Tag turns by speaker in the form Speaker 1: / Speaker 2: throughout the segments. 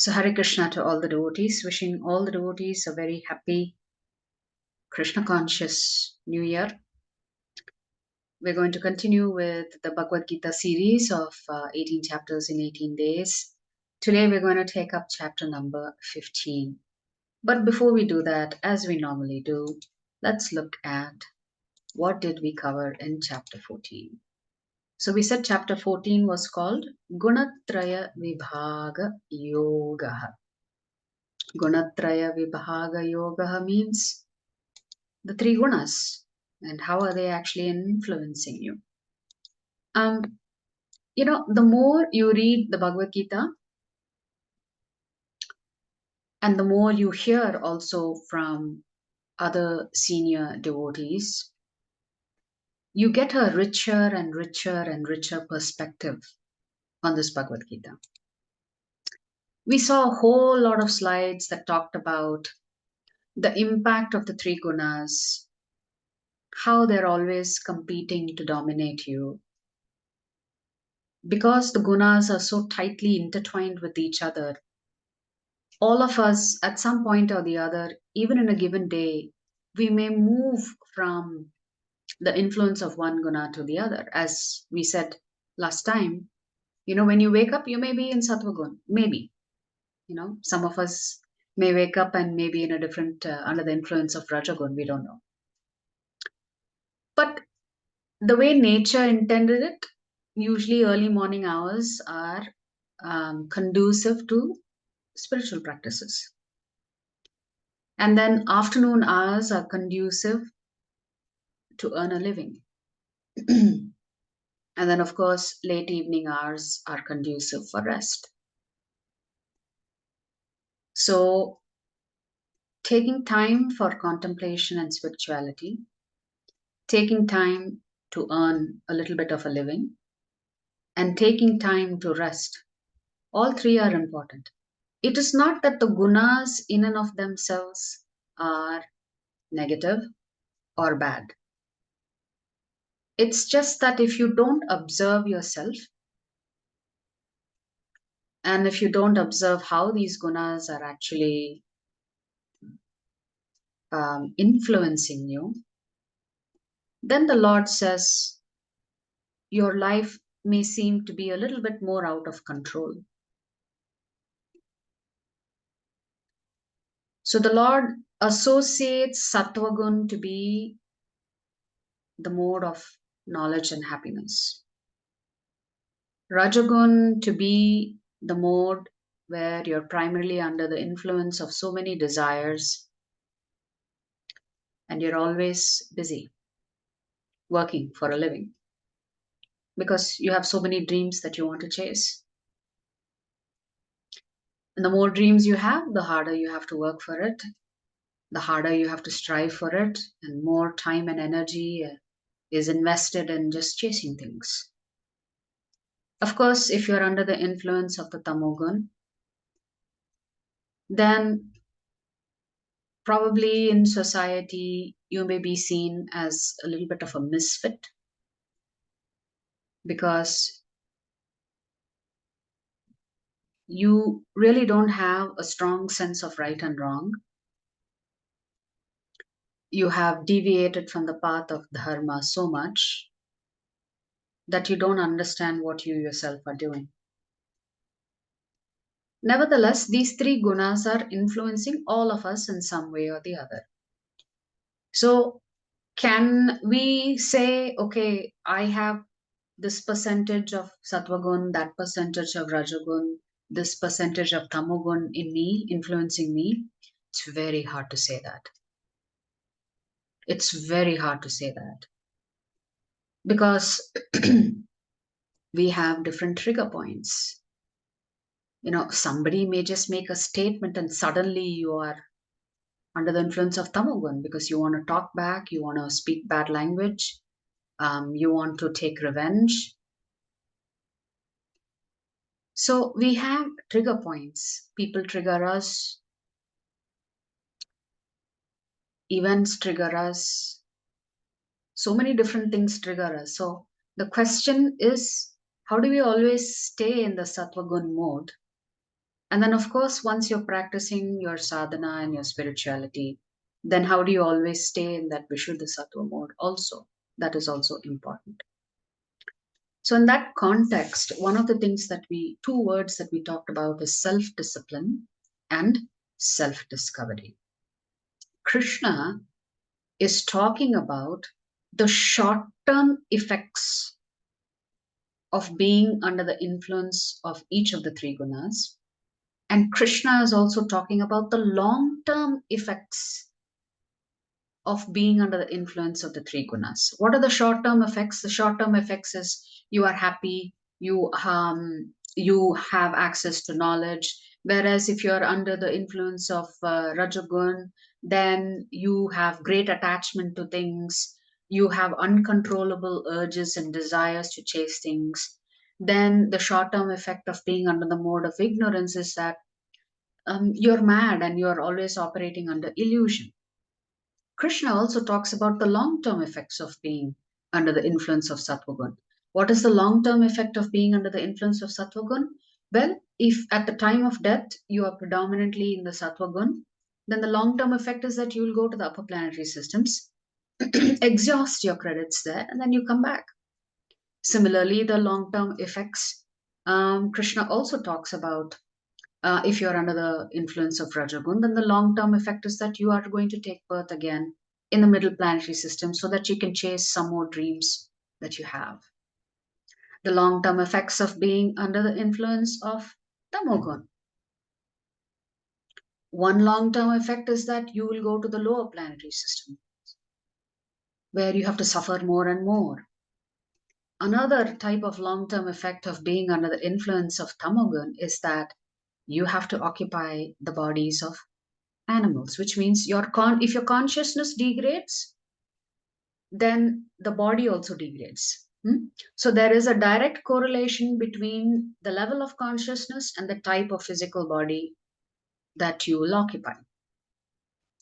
Speaker 1: So Hare Krishna to all the devotees, wishing all the devotees a very happy Krishna conscious New Year. We're going to continue with the Bhagavad Gita series of 18 chapters in 18 days. Today we're going to take up chapter number 15. But before we do that, as we normally do, let's look at what did we cover in chapter 14. So we said chapter 14 was called Gunatraya Vibhaga Yoga. Gunatraya Vibhaga Yoga means the three gunas and how are they actually influencing you. The more you read the Bhagavad Gita and the more you hear also from other senior devotees, you get a richer and richer and richer perspective on this Bhagavad Gita. We saw a whole lot of slides that talked about the impact of the three gunas, how they're always competing to dominate you. Because the gunas are so tightly intertwined with each other, all of us at some point or the other, even in a given day, we may move from the influence of one guna to the other. As we said last time, when you wake up, you may be in Sattva Gun, maybe. Some of us may wake up and maybe in a different, under the influence of Rajagun, we don't know. But the way nature intended it, usually early morning hours are conducive to spiritual practices. And then afternoon hours are conducive to earn a living. And then, of course, late evening hours are conducive for rest. So, taking time for contemplation and spirituality, taking time to earn a little bit of a living, and taking time to rest, all three are important. It is not that the gunas in and of themselves are negative or bad. It's just that if you don't observe yourself, and if you don't observe how these gunas are actually influencing you, then the Lord says your life may seem to be a little bit more out of control. So the Lord associates Sattvagun to be the mode of knowledge and happiness. Rajagun to be the mode where you're primarily under the influence of so many desires and you're always busy working for a living because you have so many dreams that you want to chase. And the more dreams you have, the harder you have to work for it, the harder you have to strive for it, and more time and energy is invested in just chasing things. Of course, if you're under the influence of the Tamogun, then probably in society you may be seen as a little bit of a misfit because you really don't have a strong sense of right and wrong. You have deviated from the path of dharma so much that you don't understand what you yourself are doing. Nevertheless, these three gunas are influencing all of us in some way or the other. So, can we say, okay, I have this percentage of Sattvagun, that percentage of Rajagun, this percentage of Tamogun in me, influencing me? It's very hard to say that. It's very hard to say that. Because we have different trigger points. Somebody may just make a statement and suddenly you are under the influence of Tamogun because you want to talk back, you want to speak bad language, you want to take revenge. So we have trigger points. People trigger us, events trigger us, so many different things trigger us. So the question is, how do we always stay in the Sattvagun mode And then, of course, once you're practicing your sadhana and your spirituality, then how do you always stay in that Vishuddha Sattva mode also? That is also important. So in that context, one of the things that two words that we talked about is self-discipline and self-discovery. Krishna is talking about the short-term effects of being under the influence of each of the three gunas. And Krishna is also talking about the long-term effects of being under the influence of the three gunas. What are the short-term effects? The short-term effects is you are happy, you have access to knowledge. Whereas if you are under the influence of Rajagun, then you have great attachment to things, you have uncontrollable urges and desires to chase things. Then the short-term effect of being under the mode of ignorance is that you're mad and you're always operating under illusion. Krishna also talks about the long-term effects of being under the influence of Sattvagun. What is the long-term effect of being under the influence of Sattvagun? Well, if at the time of death you are predominantly in the Sattvagun, then the long-term effect is that you will go to the upper planetary systems, exhaust your credits there, and then you come back. Similarly, the long-term effects, Krishna also talks about if you're under the influence of Rajagun, then the long-term effect is that you are going to take birth again in the middle planetary system so that you can chase some more dreams that you have. The long-term effects of being under the influence of Tamogun. One long-term effect is that you will go to the lower planetary system where you have to suffer more and more. Another type of long-term effect of being under the influence of Tamogun is that you have to occupy the bodies of animals, which means if your consciousness degrades, then the body also degrades. So there is a direct correlation between the level of consciousness and the type of physical body that you will occupy.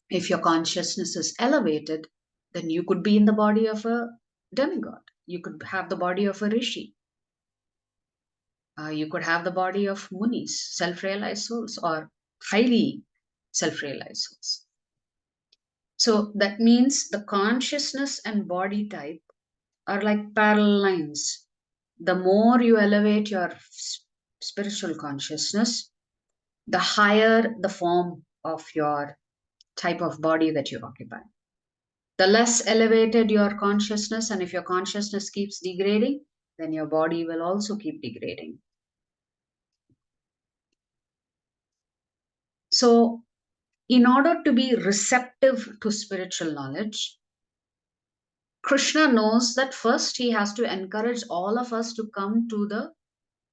Speaker 1: If your consciousness is elevated, then you could be in the body of a demigod. You could have the body of a rishi. You could have the body of munis, self-realized souls, or highly self-realized souls. So that means the consciousness and body type are like parallel lines. The more you elevate your spiritual consciousness, the higher the form of your type of body that you occupy. The less elevated your consciousness, and if your consciousness keeps degrading, then your body will also keep degrading. So, in order to be receptive to spiritual knowledge, Krishna knows that first he has to encourage all of us to come to the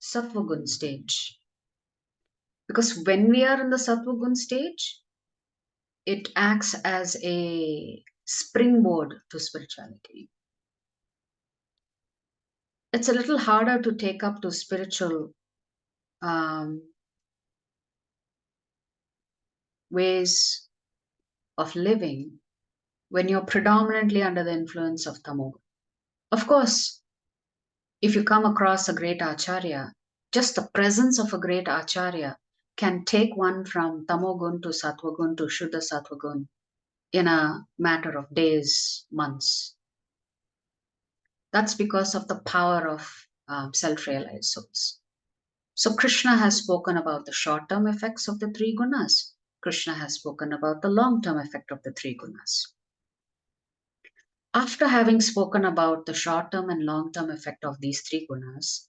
Speaker 1: Sattvagun stage. Because when we are in the Sattvagun stage, it acts as a springboard to spirituality. It's a little harder to take up to spiritual ways of living when you're predominantly under the influence of Tamogun. Of course, if you come across a great Acharya, just the presence of a great Acharya can take one from Tamogun to Sattvagun to Shuddha Sattvagun in a matter of days, months. That's because of the power of self-realized souls. So Krishna has spoken about the short-term effects of the three gunas. Krishna has spoken about the long-term effect of the three gunas. After having spoken about the short-term and long-term effect of these three gunas,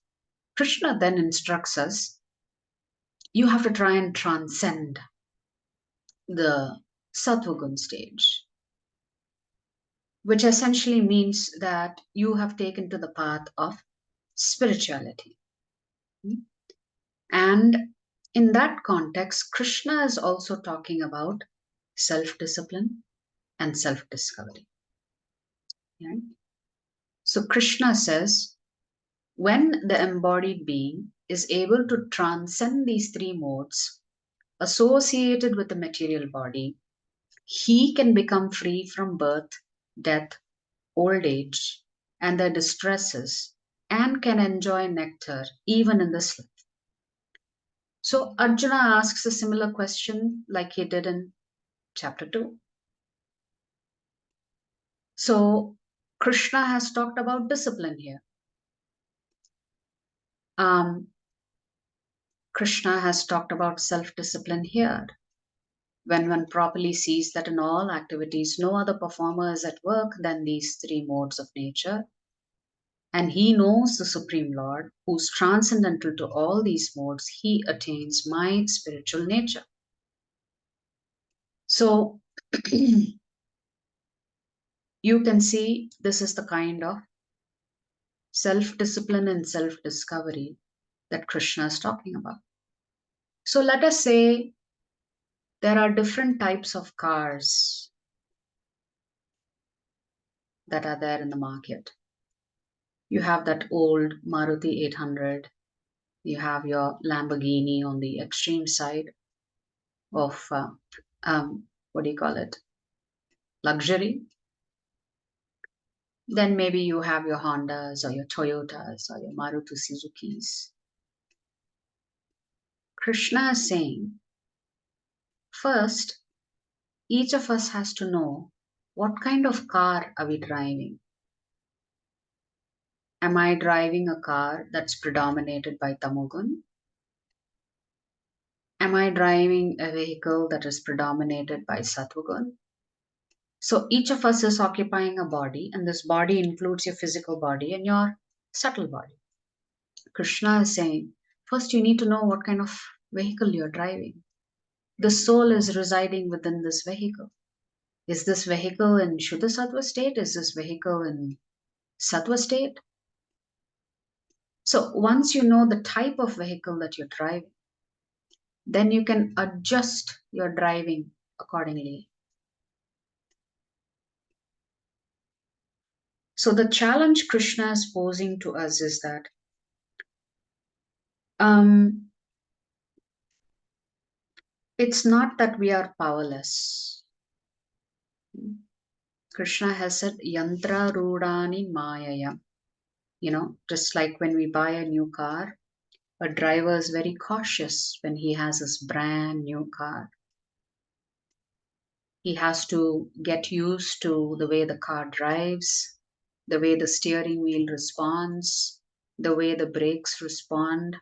Speaker 1: Krishna then instructs us, you have to try and transcend the Sattvagun stage, which essentially means that you have taken to the path of spirituality. And in that context, Krishna is also talking about self-discipline and self-discovery. Right? So Krishna says, when the embodied being is able to transcend these three modes associated with the material body, he can become free from birth, death, old age, and their distresses, and can enjoy nectar even in this life. So Arjuna asks a similar question like he did in chapter 2. So Krishna has talked about discipline here. Krishna has talked about self-discipline here. When one properly sees that in all activities no other performer is at work than these three modes of nature, and he knows the Supreme Lord, who's transcendental to all these modes, he attains my spiritual nature. So you can see this is the kind of self-discipline and self-discovery that Krishna is talking about. So let us say there are different types of cars that are there in the market. You have that old Maruti 800. You have your Lamborghini on the extreme side of, what do you call it, luxury. Then maybe you have your Hondas or your Toyotas or your Maruti Suzukis. Krishna is saying, first, each of us has to know what kind of car are we driving. Am I driving a car that's predominated by Tamogun? Am I driving a vehicle that is predominated by Sattvagun? So each of us is occupying a body, and this body includes your physical body and your subtle body. Krishna is saying, first you need to know what kind of vehicle you're driving. The soul is residing within this vehicle. Is this vehicle in Shuddha Sattva state? Is this vehicle in Sattva state? So once you know the type of vehicle that you're driving, then you can adjust your driving accordingly. So the challenge Krishna is posing to us is that it's not that we are powerless. Krishna has said, Yantra Rudani Mayaya. Just like when we buy a new car, a driver is very cautious when he has his brand new car. He has to get used to the way the car drives, the way the steering wheel responds, the way the brakes respond,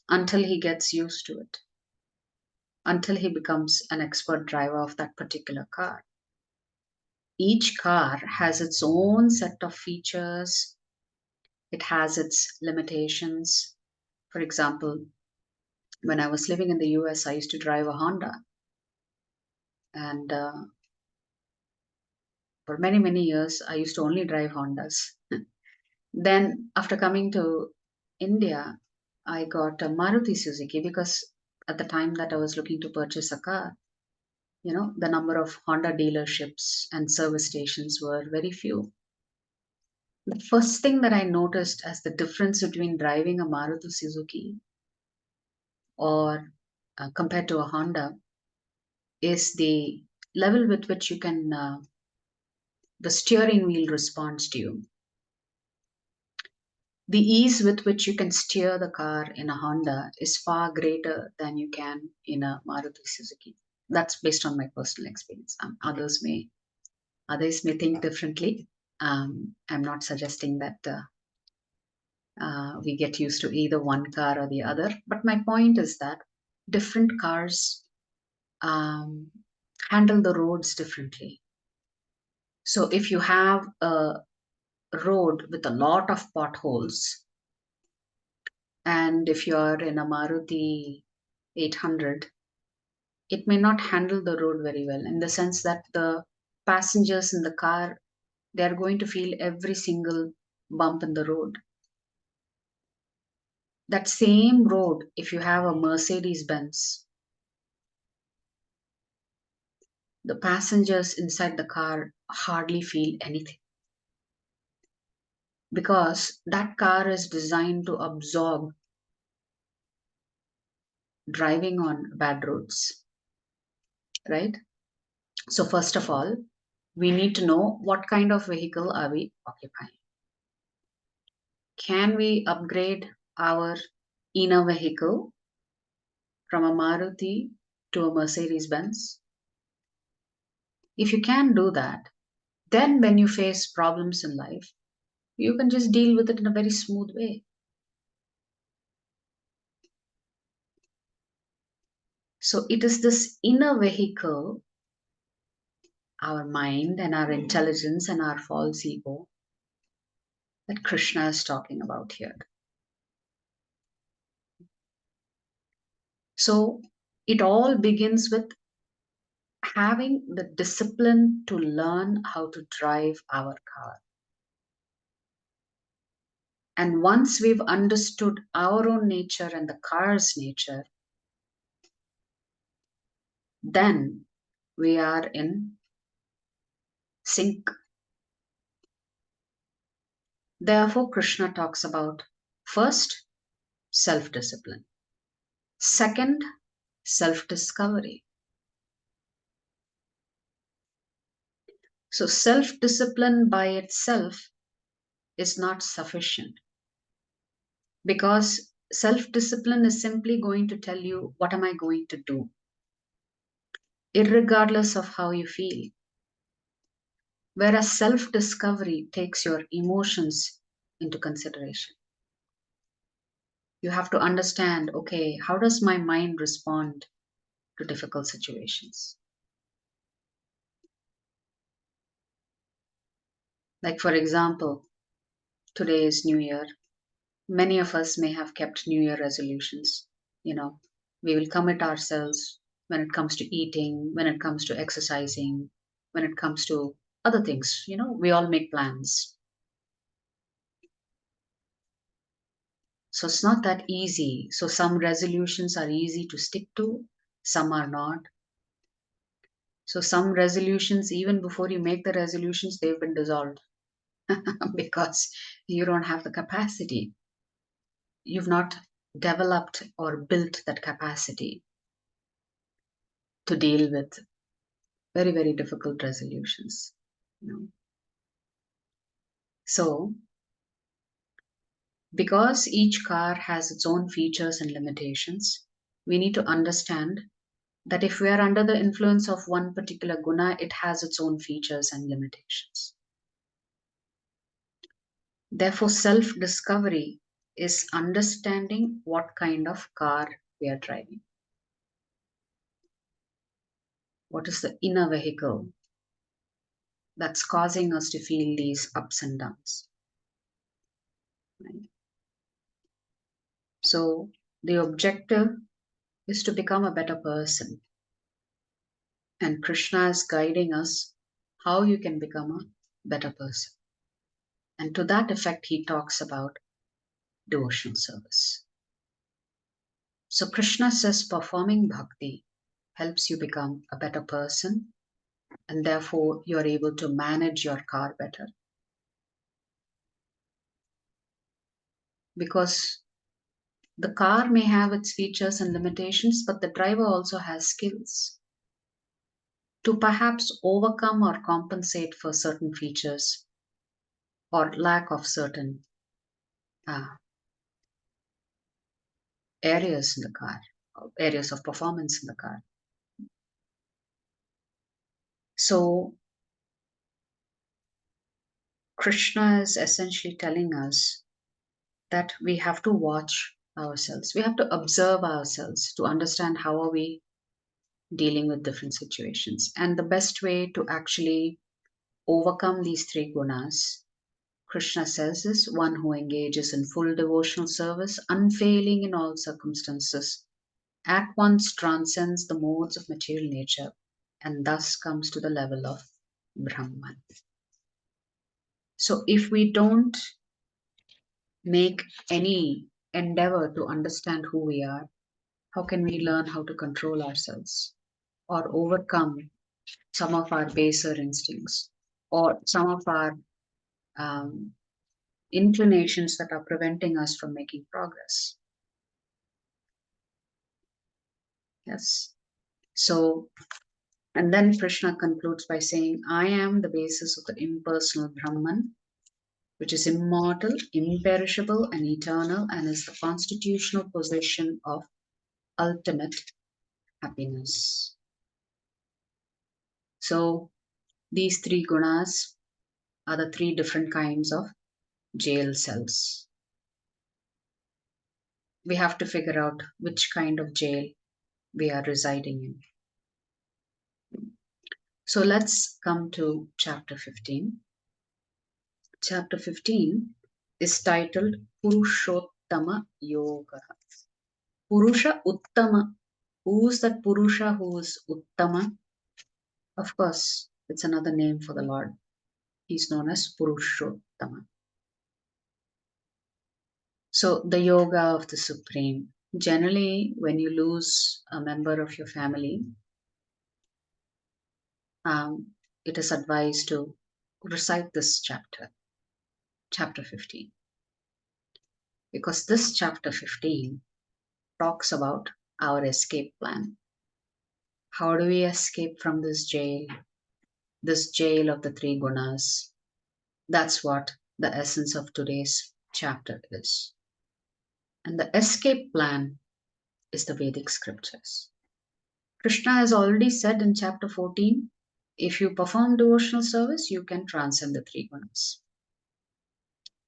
Speaker 1: until he gets used to it, until he becomes an expert driver of that particular car. Each car has its own set of features, it has its limitations. For example, when I was living in the US, I used to drive a Honda. And for many, many years, I used to only drive Hondas. Then, after coming to India, I got a Maruti Suzuki because at the time that I was looking to purchase a car, the number of Honda dealerships and service stations were very few. The first thing that I noticed as the difference between driving a Maruti Suzuki or compared to a Honda is the level with which you can, the steering wheel responds to you. The ease with which you can steer the car in a Honda is far greater than you can in a Maruti Suzuki. That's based on my personal experience. Others may think differently. I'm not suggesting that we get used to either one car or the other. But my point is that different cars handle the roads differently. So if you have a road with a lot of potholes, and if you're in a Maruti 800, it may not handle the road very well, in the sense that the passengers in the car, they're going to feel every single bump in the road. That same road, if you have a Mercedes Benz, the passengers inside the car hardly feel anything, because that car is designed to absorb driving on bad roads, right? So first of all, we need to know what kind of vehicle are we occupying. Can we upgrade our inner vehicle from a Maruti to a Mercedes Benz. If you can do that, then when you face problems in life, you can just deal with it in a very smooth way. So it is this inner vehicle, our mind and our intelligence and our false ego, that Krishna is talking about here. So it all begins with having the discipline to learn how to drive our car. And once we've understood our own nature and the car's nature, then we are in sync. Therefore, Krishna talks about first, self discipline, second, self discovery. So, self discipline by itself is not sufficient because self discipline is simply going to tell you, what am I going to do, irregardless of how you feel. Whereas self discovery takes your emotions into consideration. You have to understand, okay, how does my mind respond to difficult situations? Like, for example, today is New Year. Many of us may have kept New Year resolutions. You know, we will commit ourselves when it comes to eating, when it comes to exercising, when it comes to other things. You know, we all make plans. So it's not that easy. So some resolutions are easy to stick to, some are not. So some resolutions, even before you make the resolutions, they've been dissolved because you don't have the capacity. You've not developed or built that capacity to deal with very, very difficult resolutions. You know? So, because each car has its own features and limitations, we need to understand that if we are under the influence of one particular guna, it has its own features and limitations. Therefore, self discovery is understanding what kind of car we are driving. What is the inner vehicle that's causing us to feel these ups and downs? Right? So, the objective is to become a better person. And Krishna is guiding us how you can become a better person. And to that effect, he talks about devotional service. So Krishna says performing bhakti helps you become a better person, and therefore you're able to manage your car better. Because the car may have its features and limitations, but the driver also has skills to perhaps overcome or compensate for certain features or lack of certain uh, areas in the car, areas of performance in the car. So Krishna is essentially telling us that we have to watch ourselves. We have to observe ourselves to understand how are we dealing with different situations. And the best way to actually overcome these three gunas, Krishna says, is one who engages in full devotional service, unfailing in all circumstances, at once transcends the modes of material nature, and thus comes to the level of Brahman. So if we don't make any endeavor to understand who we are, how can we learn how to control ourselves or overcome some of our baser instincts or some of our um, inclinations that are preventing us from making progress? Yes. So, and then Krishna concludes by saying, I am the basis of the impersonal Brahman, which is immortal, imperishable, and eternal, and is the constitutional possession of ultimate happiness. So these three gunas are the three different kinds of jail cells. We have to figure out which kind of jail we are residing in. So let's come to chapter 15. Chapter 15 is titled Purushottama Yoga. Purusha Uttama. Who's that Purusha who is Uttama? Of course, it's another name for the Lord. He's known as Purushottama. So, the yoga of the Supreme. Generally, when you lose a member of your family, it is advised to recite this chapter, chapter 15. Because this chapter 15 talks about our escape plan. How do we escape from this jail of the three gunas? That's what the essence of today's chapter is. And the escape plan is the Vedic scriptures. Krishna has already said in chapter 14, if you perform devotional service, you can transcend the three gunas.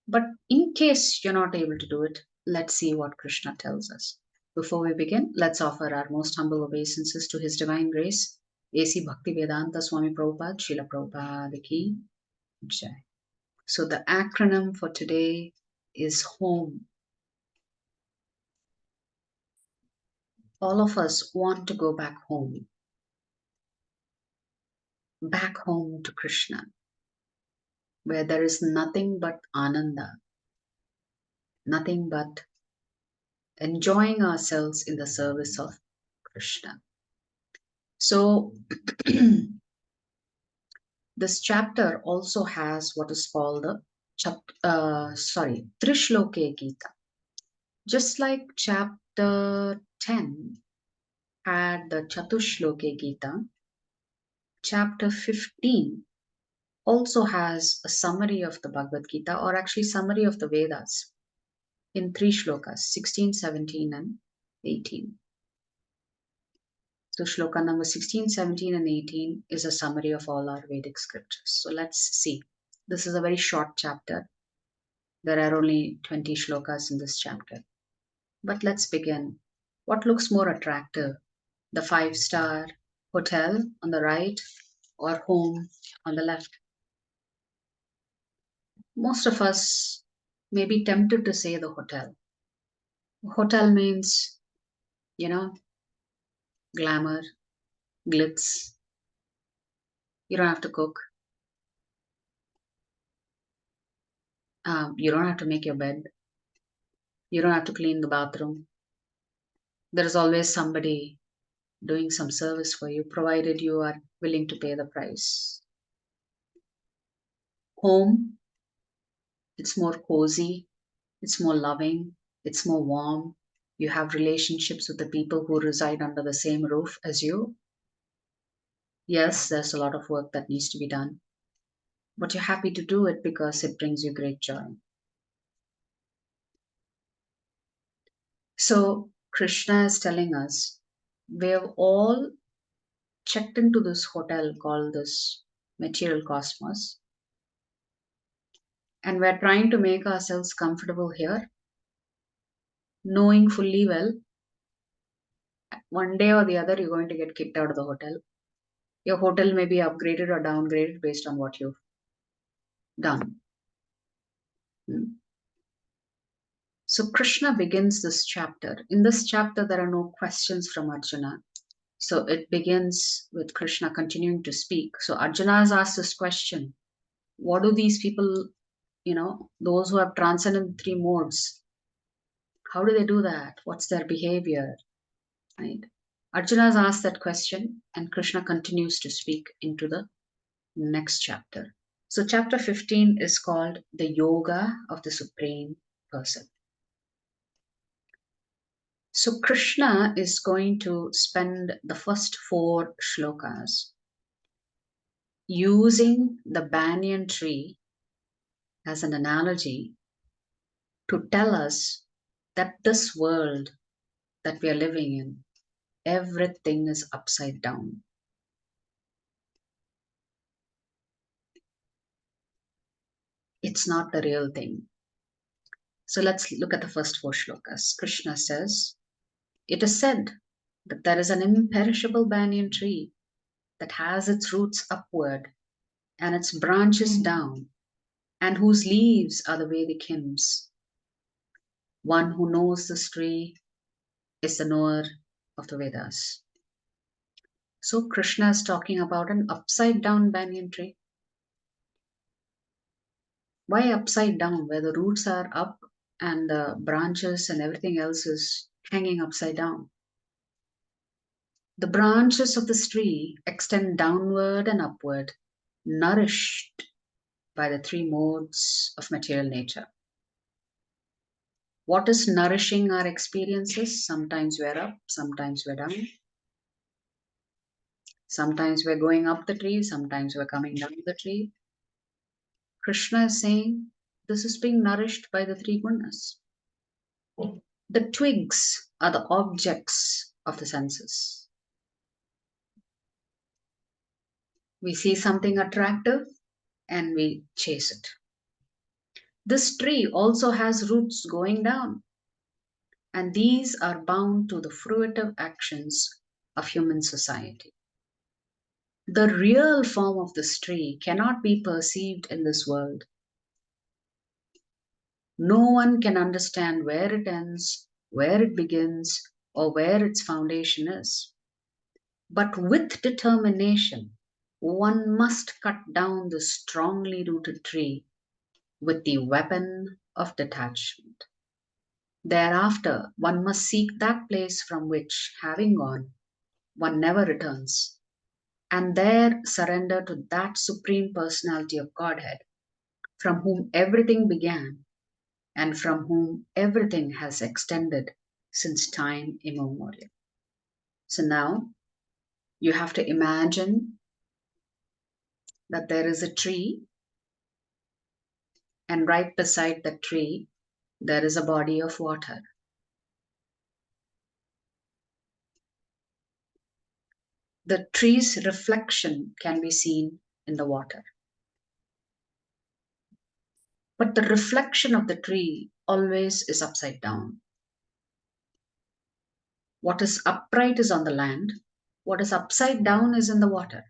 Speaker 1: But in case you're not able to do it, let's see what Krishna tells us. Before we begin, let's offer our most humble obeisances to His Divine Grace, A.C. Bhaktivedanta Swami Prabhupada, Srila Prabhupada Ki Jai. So the acronym for today is HOME. All of us want to go back home to Krishna, where there is nothing but Ananda, nothing but enjoying ourselves in the service of Krishna. So this chapter also has what is called the Trishloke Gita. Just like chapter 10 had the Chatushloke Gita, chapter 15 also has a summary of the Bhagavad Gita, or actually summary of the Vedas in three shlokas, 16, 17 and 18. So shloka number 16, 17 and 18 is a summary of all our Vedic scriptures. So let's see. This is a very short chapter. There are only 20 shlokas in this chapter. But let's begin. What looks more attractive? The 5-star hotel on the right or home on the left? Most of us may be tempted to say the hotel. Hotel means, glamour, glitz. You don't have to cook. You don't have to make your bed. You don't have to clean the bathroom. There is always somebody doing some service for you, provided you are willing to pay the price. Home, it's more cozy, it's more loving, it's more warm. You have relationships with the people who reside under the same roof as you. Yes, there's a lot of work that needs to be done, but you're happy to do it because it brings you great joy. So Krishna is telling us we have all checked into this hotel called this material cosmos, and we're trying to make ourselves comfortable here, knowing fully well one day or the other you're going to get kicked out of the hotel. Your hotel may be upgraded or downgraded based on what you've done. So Krishna begins this chapter. In this chapter, there are no questions from Arjuna. So it begins with Krishna continuing to speak. So Arjuna has asked this question: what do these people, those who have transcended the three modes, how do they do that? What's their behavior? Right? Arjuna has asked that question, and Krishna continues to speak into the next chapter. So chapter 15 is called the Yoga of the Supreme Person. So Krishna is going to spend the first 4 shlokas using the banyan tree as an analogy to tell us that this world that we are living in, everything is upside down. It's not the real thing. So let's look at the first four shlokas. Krishna says, "It is said that there is an imperishable banyan tree that has its roots upward and its branches down, and whose leaves are the Vedic hymns. One who knows this tree is the knower of the Vedas." So Krishna is talking about an upside down banyan tree. Why upside down, where the roots are up and the branches and everything else is hanging upside down? The branches of this tree extend downward and upward, nourished by the three modes of material nature. What is nourishing our experiences? Sometimes we're up, sometimes we're down. Sometimes we're going up the tree, sometimes we're coming down the tree. Krishna is saying this is being nourished by the three gunas. The twigs are the objects of the senses. We see something attractive and we chase it. This tree also has roots going down, and these are bound to the fruitive actions of human society. The real form of this tree cannot be perceived in this world. No one can understand where it ends, where it begins, or where its foundation is. But with determination, one must cut down the strongly rooted tree with the weapon of detachment. Thereafter, one must seek that place from which, having gone, one never returns, and there surrender to that Supreme Personality of Godhead, from whom everything began and from whom everything has extended since time immemorial. So now you have to imagine that there is a tree, and right beside the tree, there is a body of water. The tree's reflection can be seen in the water. But the reflection of the tree always is upside down. What is upright is on the land, what is upside down is in the water.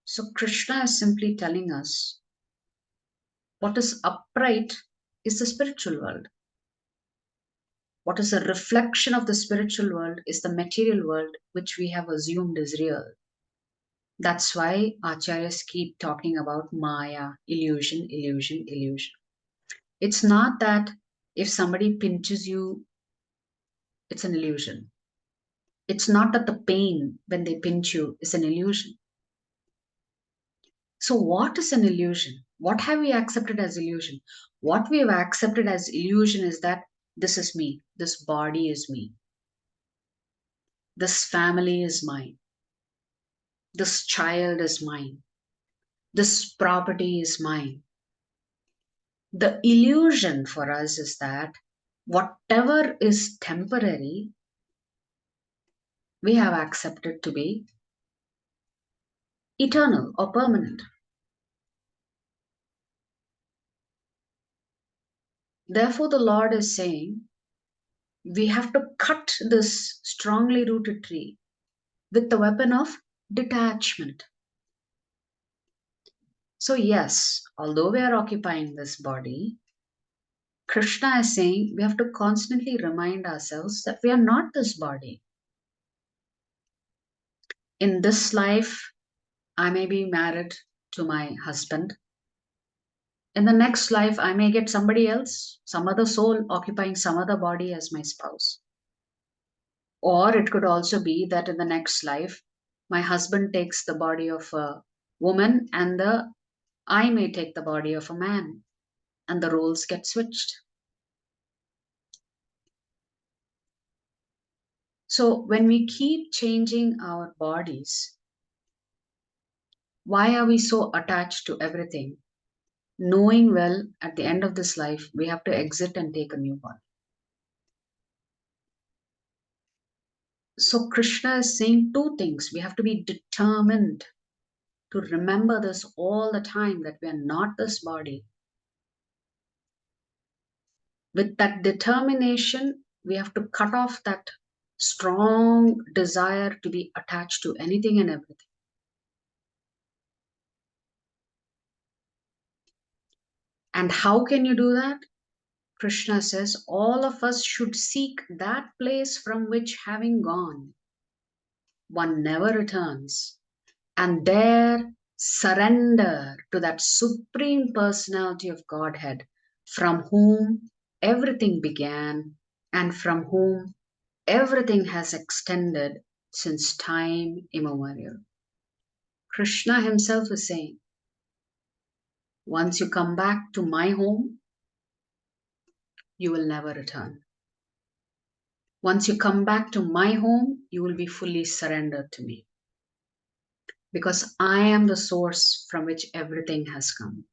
Speaker 1: So Krishna is simply telling us what is upright is the spiritual world. What is a reflection of the spiritual world is the material world which we have assumed is real. That's why acharyas keep talking about Maya, illusion, illusion, illusion. It's not that if somebody pinches you, it's an illusion. It's not that the pain when they pinch you is an illusion. So, what is an illusion? What have we accepted as illusion? What we have accepted as illusion is that this is me, this body is me, this family is mine, this child is mine, this property is mine. The illusion for us is that whatever is temporary, we have accepted to be eternal or permanent. Therefore, the Lord is saying we have to cut this strongly rooted tree with the weapon of detachment. So, yes, although we are occupying this body, Krishna is saying we have to constantly remind ourselves that we are not this body. In this life, I may be married to my husband. In the next life, I may get somebody else, some other soul occupying some other body as my spouse. Or it could also be that in the next life, my husband takes the body of a woman and I may take the body of a man, and the roles get switched. So when we keep changing our bodies, why are we so attached to everything? knowing well at the end of this life, we have to exit and take a new body. So Krishna is saying two things. We have to be determined to remember this all the time, that we are not this body. With that determination, we have to cut off that strong desire to be attached to anything and everything. And how can you do that? Krishna says all of us should seek that place from which, having gone, one never returns, and there surrender to that Supreme Personality of Godhead, from whom everything began and from whom everything has extended since time immemorial. Krishna himself is saying, once you come back to my home, you will never return. Once you come back to my home, you will be fully surrendered to me. Because I am the source from which everything has come.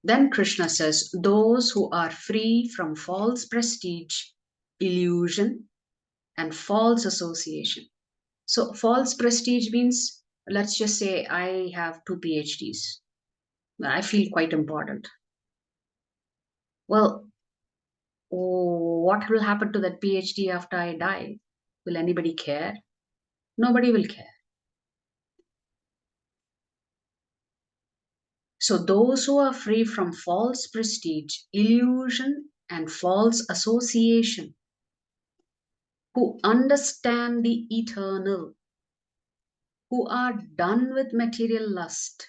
Speaker 1: Then Krishna says, those who are free from false prestige, illusion, and false association. So false prestige means, let's just say I have 2 PhDs. I feel quite important. Well, what will happen to that PhD after I die? Will anybody care? Nobody will care. So those who are free from false prestige, illusion, and false association, who understand the eternal, who are done with material lust,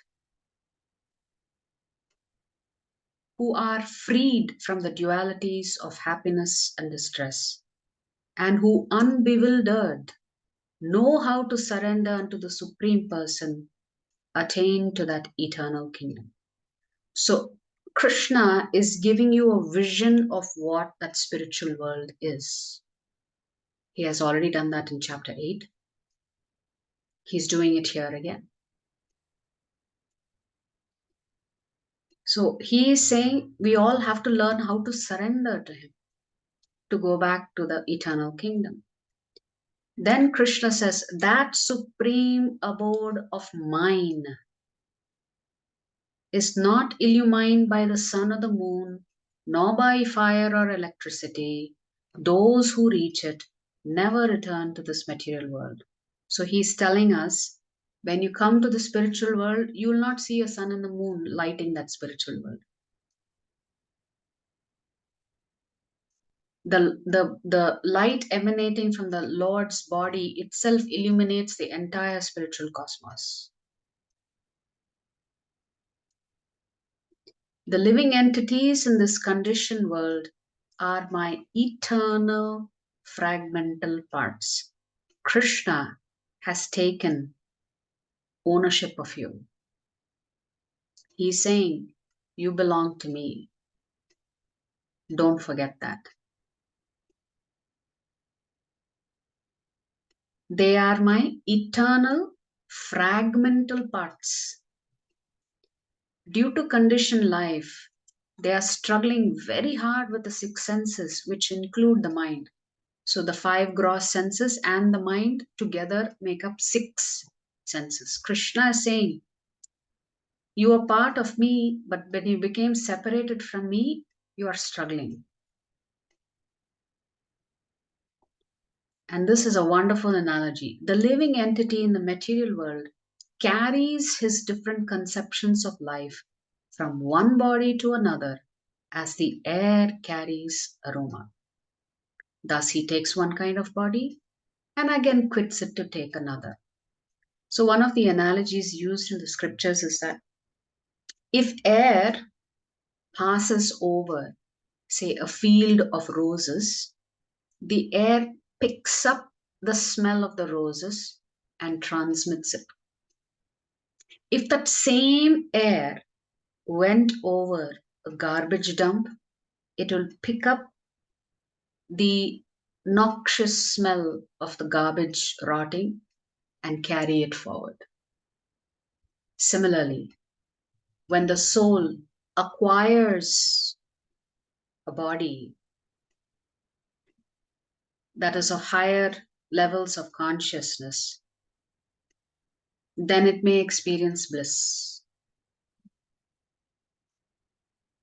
Speaker 1: who are freed from the dualities of happiness and distress, and who unbewildered know how to surrender unto the Supreme Person, attain to that eternal kingdom. So Krishna is giving you a vision of what that spiritual world is. He has already done that in chapter 8. He's doing it here again. So he is saying we all have to learn how to surrender to him, to go back to the eternal kingdom. Then Krishna says, that supreme abode of mine is not illumined by the sun or the moon, nor by fire or electricity. Those who reach it never return to this material world. So he's telling us, when you come to the spiritual world, you will not see a sun and the moon lighting that spiritual world. The light emanating from the Lord's body itself illuminates the entire spiritual cosmos. The living entities in this conditioned world are my eternal fragmental parts. Krishna has taken ownership of you. He's saying, you belong to me. Don't forget that. They are my eternal fragmental parts. Due to conditioned life, they are struggling very hard with the 6 senses, which include the mind. So the 5 gross senses and the mind together make up 6 senses. Krishna is saying, you are part of me, but when you became separated from me, you are struggling. And this is a wonderful analogy. The living entity in the material world carries his different conceptions of life from one body to another as the air carries aroma. Thus, he takes one kind of body and again quits it to take another. So, one of the analogies used in the scriptures is that if air passes over, say, a field of roses, the air picks up the smell of the roses and transmits it. If that same air went over a garbage dump, it will pick up the noxious smell of the garbage rotting and carry it forward. Similarly, when the soul acquires a body that is of higher levels of consciousness, then it may experience bliss.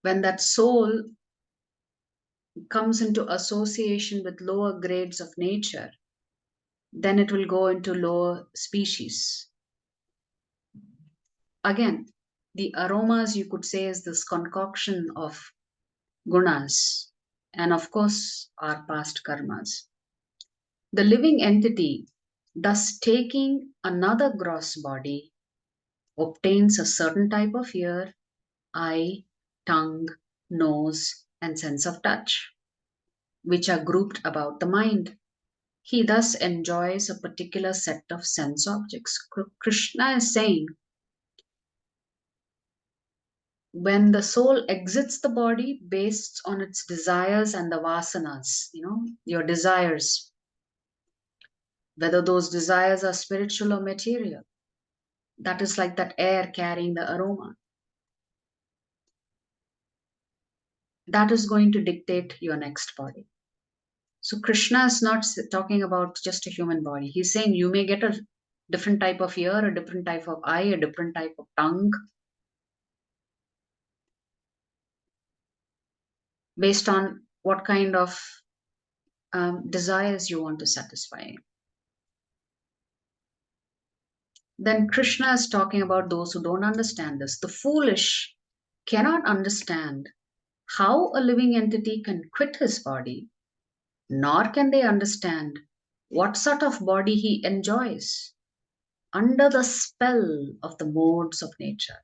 Speaker 1: When that soul comes into association with lower grades of nature, then it will go into lower species. Again, the aromas, you could say, is this concoction of gunas and, of course, our past karmas. The living entity, thus taking another gross body, obtains a certain type of ear, eye, tongue, nose, and sense of touch, which are grouped about the mind. He thus enjoys a particular set of sense objects. Krishna is saying, when the soul exits the body based on its desires and the vasanas, your desires, whether those desires are spiritual or material, that is like that air carrying the aroma. That is going to dictate your next body. So Krishna is not talking about just a human body. He's saying you may get a different type of ear, a different type of eye, a different type of tongue, based on what kind of desires you want to satisfy. Then Krishna is talking about those who don't understand this. The foolish cannot understand how a living entity can quit his body, nor can they understand what sort of body he enjoys under the spell of the modes of nature.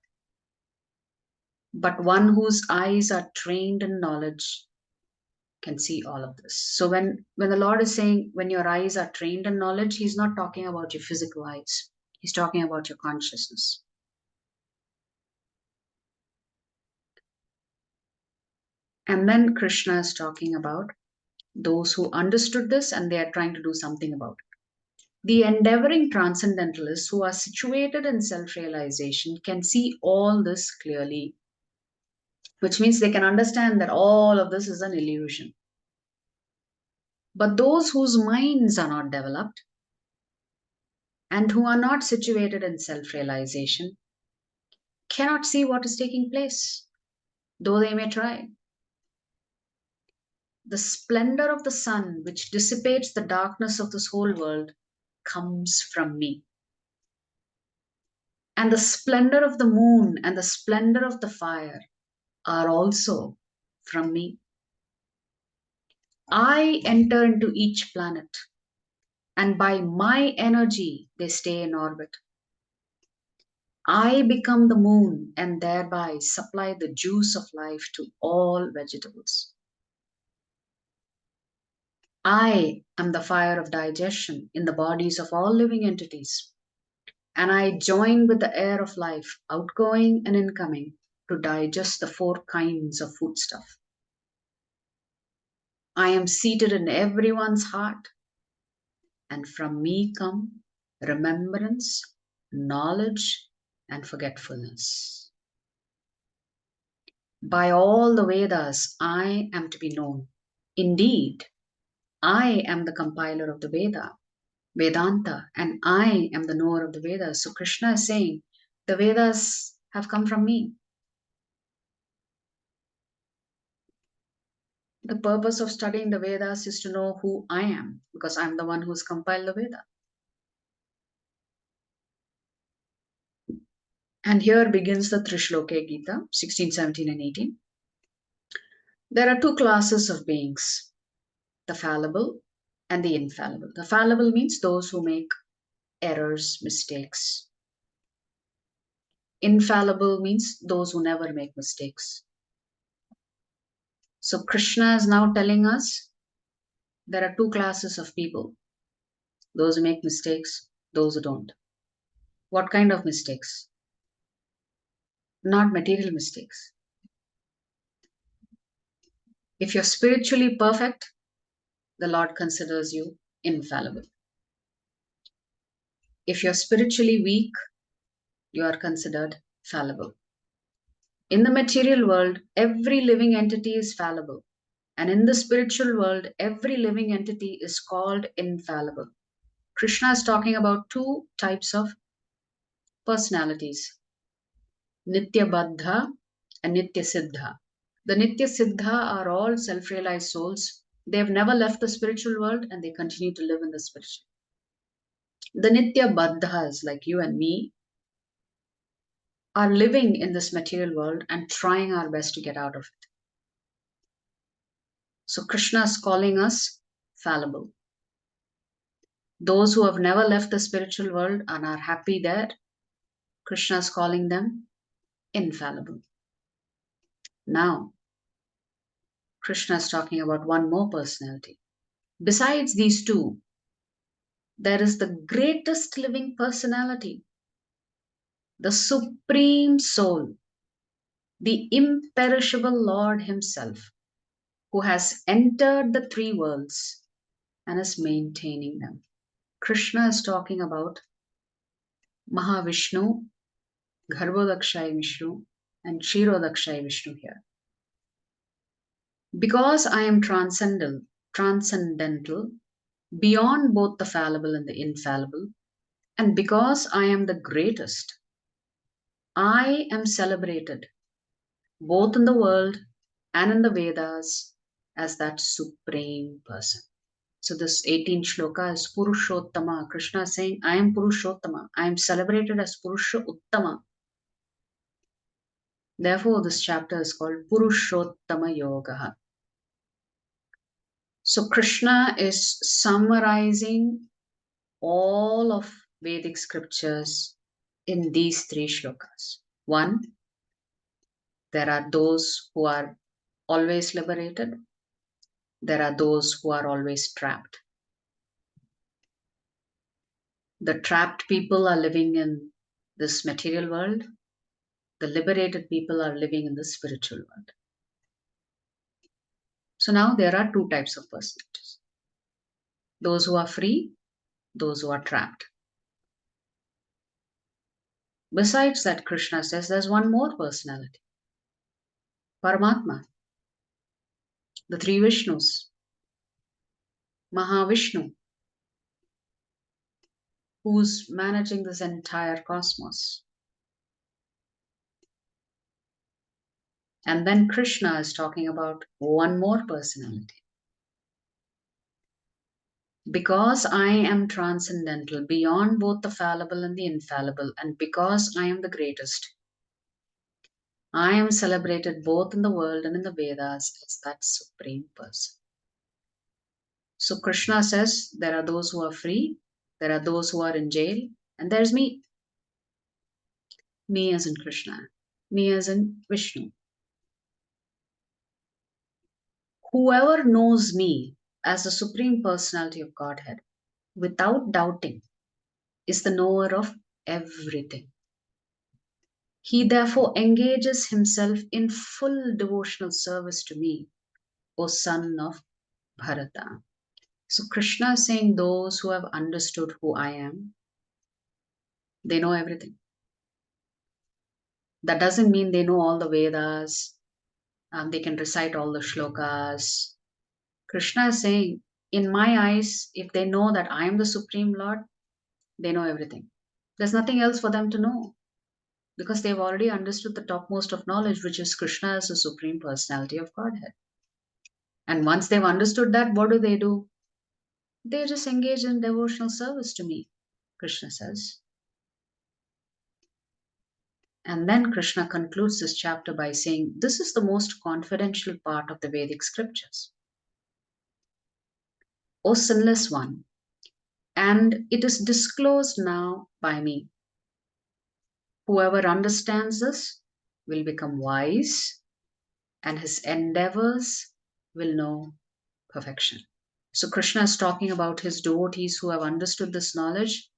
Speaker 1: But one whose eyes are trained in knowledge can see all of this. So when the Lord is saying, when your eyes are trained in knowledge, he's not talking about your physical eyes. He's talking about your consciousness. And then Krishna is talking about those who understood this and they are trying to do something about it. The endeavoring transcendentalists who are situated in self-realization can see all this clearly, which means they can understand that all of this is an illusion. But those whose minds are not developed and who are not situated in self-realization cannot see what is taking place, though they may try. The splendor of the sun, which dissipates the darkness of this whole world, comes from me. And the splendor of the moon and the splendor of the fire are also from me. I enter into each planet, and by my energy they stay in orbit. I become the moon and thereby supply the juice of life to all vegetables. I am the fire of digestion in the bodies of all living entities, and I join with the air of life, outgoing and incoming, to digest the four kinds of foodstuff. I am seated in everyone's heart, and from me come remembrance, knowledge, and forgetfulness. By all the Vedas, I am to be known. Indeed, I am the compiler of the Vedanta, and I am the knower of the Vedas. So Krishna is saying, the Vedas have come from me. The purpose of studying the Vedas is to know who I am, because I'm the one who's compiled the Veda. And here begins the Trishloka Gita, 16, 17, and 18. There are two classes of beings, the fallible and the infallible. The fallible means those who make errors, mistakes. Infallible means those who never make mistakes. So Krishna is now telling us there are two classes of people, those who make mistakes, those who don't. What kind of mistakes? Not material mistakes. If you're spiritually perfect, the Lord considers you infallible. If you're spiritually weak, you are considered fallible. In the material world, every living entity is fallible. And in the spiritual world, every living entity is called infallible. Krishna is talking about two types of personalities, Nitya Baddha and Nitya Siddha. The Nitya Siddha are all self realized souls. They have never left the spiritual world and they continue to live in the spiritual. The Nitya Baddhas, like you and me, are living in this material world and trying our best to get out of it. So Krishna is calling us fallible. Those who have never left the spiritual world and are happy there, Krishna is calling them infallible. Now, Krishna is talking about one more personality. Besides these two, there is the greatest living personality, the Supreme Soul, the imperishable Lord Himself, who has entered the three worlds and is maintaining them. Krishna is talking about Mahavishnu, Garbhodakshaya Vishnu, and Kshirodakshaya Vishnu here. Because I am transcendental, beyond both the fallible and the infallible, and because I am the greatest, I am celebrated both in the world and in the Vedas as that supreme person. So this 18th shloka is Purushottama. Krishna is saying, I am Purushottama. I am celebrated as Purusha Uttama. Therefore, this chapter is called Purushottama Yoga. So Krishna is summarizing all of Vedic scriptures in these three shlokas. One, there are those who are always liberated. There are those who are always trapped. The trapped people are living in this material world. The liberated people are living in the spiritual world. So now there are two types of personalities. Those who are free, those who are trapped. Besides that, Krishna says there's one more personality. Paramatma, the three Vishnus, Mahavishnu, who's managing this entire cosmos. And then Krishna is talking about one more personality. Because I am transcendental, beyond both the fallible and the infallible, and because I am the greatest, I am celebrated both in the world and in the Vedas as that supreme person. So Krishna says there are those who are free, there are those who are in jail, and there's me. Me as in Krishna, me as in Vishnu. Whoever knows me as the Supreme Personality of Godhead, without doubting, is the knower of everything. He therefore engages himself in full devotional service to me, O son of Bharata. So Krishna is saying those who have understood who I am, they know everything. That doesn't mean they know all the Vedas, they can recite all the shlokas. Krishna is saying, in my eyes, if they know that I am the Supreme Lord, they know everything. There's nothing else for them to know because they've already understood the topmost of knowledge, which is Krishna as the Supreme Personality of Godhead. And once they've understood that, what do? They just engage in devotional service to me, Krishna says. And then Krishna concludes this chapter by saying, this is the most confidential part of the Vedic scriptures. O sinless one, and it is disclosed now by me. Whoever understands this will become wise, and his endeavors will know perfection. So Krishna is talking about his devotees who have understood this knowledge.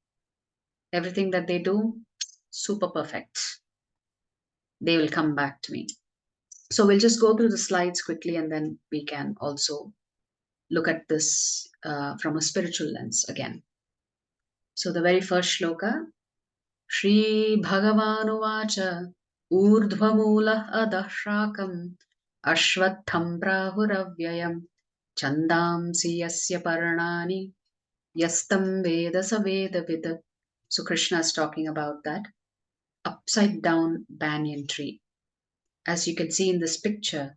Speaker 1: Everything that they do, super perfect. They will come back to me. So we'll just go through the slides quickly and then we can also look at this from a spiritual lens again. So the very first shloka, Shri Bhagavan Uvacha ऊर्ध्वमूलः अधः शाकम् अश्वत्थं प्राहुरव्ययम् छन्दांसि यस्य पर्णानि yastam veda sa vedavid. So Krishna is talking about that upside down banyan tree. As you can see in this picture,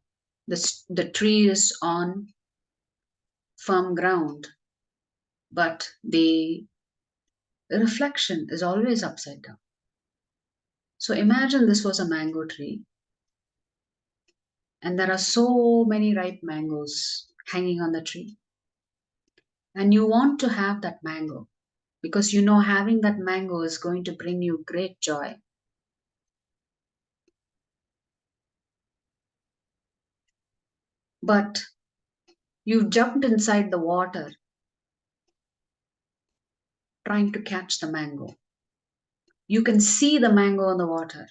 Speaker 1: the tree is on firm ground, but the reflection is always upside down. So imagine this was a mango tree, and there are so many ripe mangoes hanging on the tree. And you want to have that mango because you know having that mango is going to bring you great joy. But you've jumped inside the water trying to catch the mango. You can see the mango in the water,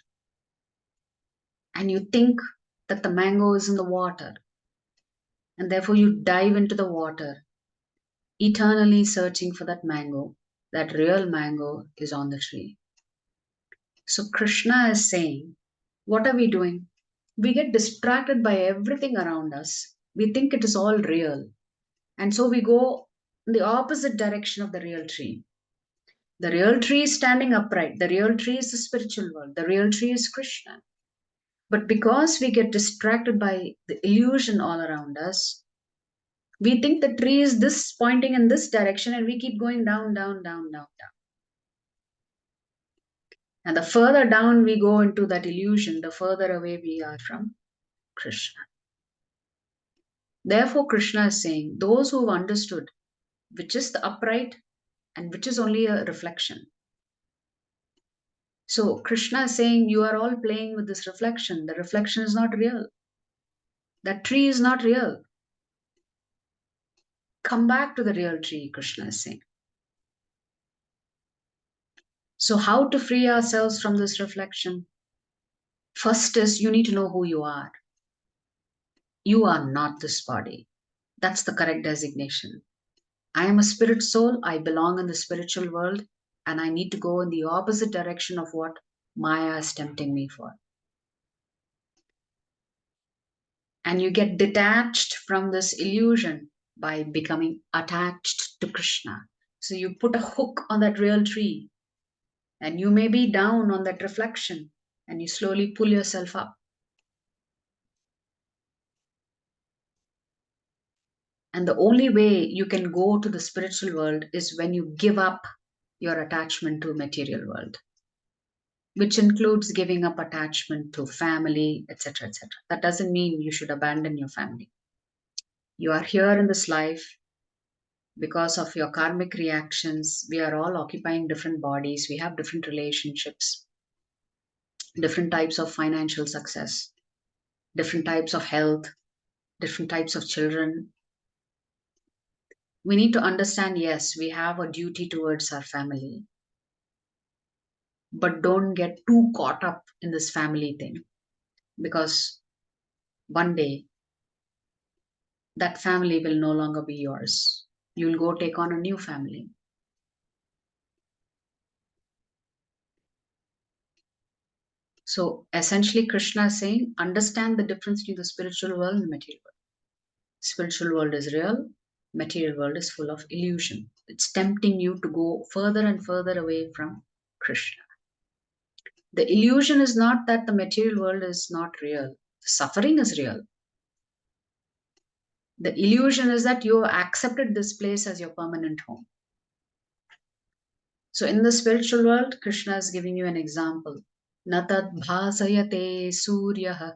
Speaker 1: and you think that the mango is in the water, and therefore you dive into the water, eternally searching for that mango. That real mango is on the tree. So Krishna is saying, what are we doing? We get distracted by everything around us. We think it is all real. And so we go in the opposite direction of the real tree. The real tree is standing upright. The real tree is the spiritual world. The real tree is Krishna. But because we get distracted by the illusion all around us, we think the tree is this pointing in this direction and we keep going down, down, down, down, down. And the further down we go into that illusion, the further away we are from Krishna. Therefore, Krishna is saying, those who have understood which is the upright and which is only a reflection. So, Krishna is saying, you are all playing with this reflection. The reflection is not real. That tree is not real. Come back to the real tree, Krishna is saying. So, how to free ourselves from this reflection? First is you need to know who you are. You are not this body. That's the correct designation. I am a spirit soul. I belong in the spiritual world, and I need to go in the opposite direction of what Maya is tempting me for. And you get detached from this illusion by becoming attached to Krishna. So you put a hook on that real tree, and you may be down on that reflection, and you slowly pull yourself up. And the only way you can go to the spiritual world is when you give up your attachment to material world, which includes giving up attachment to family, etc., etc. That doesn't mean you should abandon your family. You are here in this life because of your karmic reactions. We are all occupying different bodies. We have different relationships, different types of financial success, different types of health, different types of children. We need to understand, yes, we have a duty towards our family, but don't get too caught up in this family thing, because one day that family will no longer be yours. You'll go take on a new family. So essentially, Krishna is saying, understand the difference between the spiritual world and the material world. Spiritual world is real, material world is full of illusion. It's tempting you to go further and further away from Krishna. The illusion is not that the material world is not real. The suffering is real. The illusion is that you have accepted this place as your permanent home. So in the spiritual world, Krishna is giving you an example. Na tad bhasayate suryaha